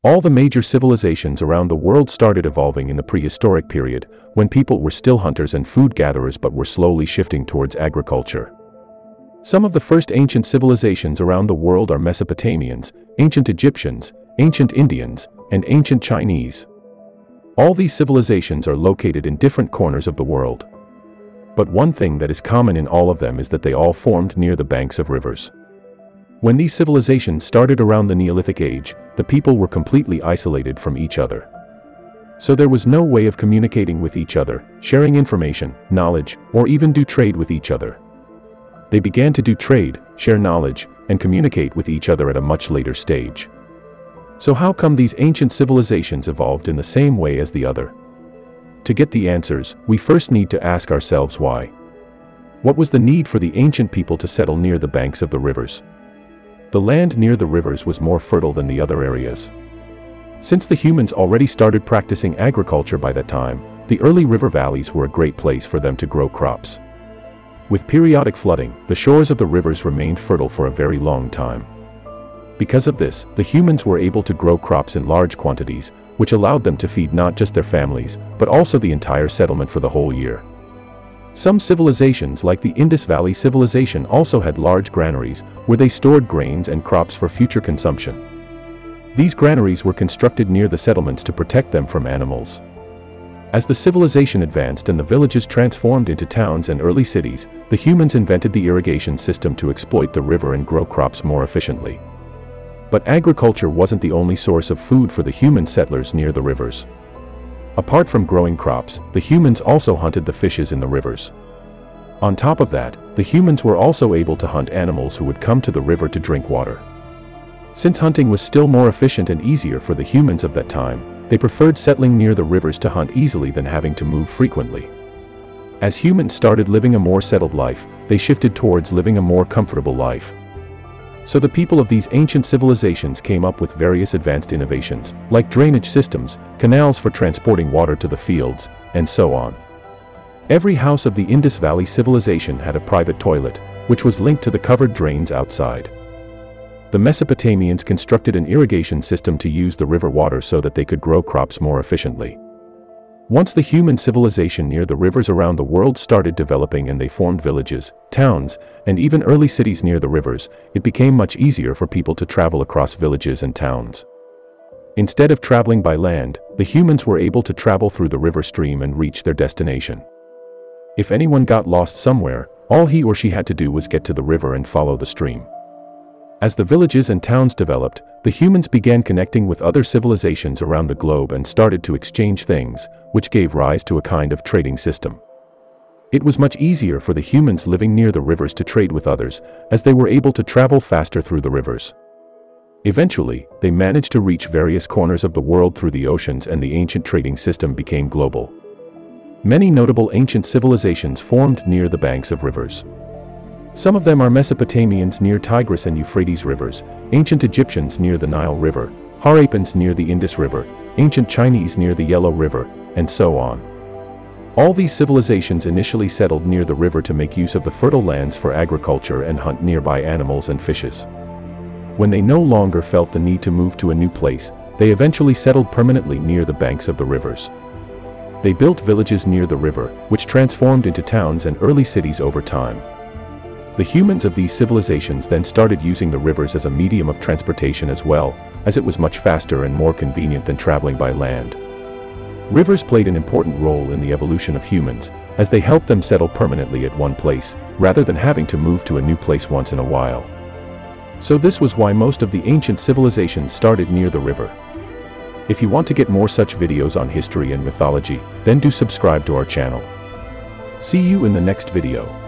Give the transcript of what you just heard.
All the major civilizations around the world started evolving in the prehistoric period, when people were still hunters and food gatherers but were slowly shifting towards agriculture. Some of the first ancient civilizations around the world are Mesopotamians, ancient Egyptians, ancient Indians, and ancient Chinese. All these civilizations are located in different corners of the world. But one thing that is common in all of them is that they all formed near the banks of rivers. When these civilizations started around the Neolithic age, the people were completely isolated from each other. So there was no way of communicating with each other, sharing information, knowledge, or even do trade with each other. They began to do trade, share knowledge, and communicate with each other at a much later stage. So how come these ancient civilizations evolved in the same way as the other? To get the answers, we first need to ask ourselves why. What was the need for the ancient people to settle near the banks of the rivers? The land near the rivers was more fertile than the other areas. Since the humans already started practicing agriculture by that time, the early river valleys were a great place for them to grow crops. With periodic flooding, the shores of the rivers remained fertile for a very long time. Because of this, the humans were able to grow crops in large quantities, which allowed them to feed not just their families, but also the entire settlement for the whole year. Some civilizations like the Indus Valley Civilization also had large granaries, where they stored grains and crops for future consumption. These granaries were constructed near the settlements to protect them from animals. As the civilization advanced and the villages transformed into towns and early cities, the humans invented the irrigation system to exploit the river and grow crops more efficiently. But agriculture wasn't the only source of food for the human settlers near the rivers. Apart from growing crops, the humans also hunted the fishes in the rivers. On top of that, the humans were also able to hunt animals who would come to the river to drink water. Since hunting was still more efficient and easier for the humans of that time, they preferred settling near the rivers to hunt easily than having to move frequently. As humans started living a more settled life, they shifted towards living a more comfortable life. So the people of these ancient civilizations came up with various advanced innovations, like drainage systems, canals for transporting water to the fields, and so on. Every house of the Indus Valley Civilization had a private toilet, which was linked to the covered drains outside. The Mesopotamians constructed an irrigation system to use the river water so that they could grow crops more efficiently. Once the human civilization near the rivers around the world started developing and they formed villages, towns, and even early cities near the rivers, it became much easier for people to travel across villages and towns. Instead of traveling by land, the humans were able to travel through the river stream and reach their destination. If anyone got lost somewhere, all he or she had to do was get to the river and follow the stream. As the villages and towns developed, the humans began connecting with other civilizations around the globe and started to exchange things, which gave rise to a kind of trading system. It was much easier for the humans living near the rivers to trade with others, as they were able to travel faster through the rivers. Eventually, they managed to reach various corners of the world through the oceans and the ancient trading system became global. Many notable ancient civilizations formed near the banks of rivers. Some of them are Mesopotamians near Tigris and Euphrates rivers, ancient Egyptians near the Nile River, Harapans near the Indus River, ancient Chinese near the Yellow River, and so on. All these civilizations initially settled near the river to make use of the fertile lands for agriculture and hunt nearby animals and fishes. When they no longer felt the need to move to a new place, they eventually settled permanently near the banks of the rivers. They built villages near the river, which transformed into towns and early cities over time. The humans of these civilizations then started using the rivers as a medium of transportation as well, as it was much faster and more convenient than traveling by land. Rivers played an important role in the evolution of humans, as they helped them settle permanently at one place, rather than having to move to a new place once in a while. So this was why most of the ancient civilizations started near the river. If you want to get more such videos on history and mythology, then do subscribe to our channel. See you in the next video.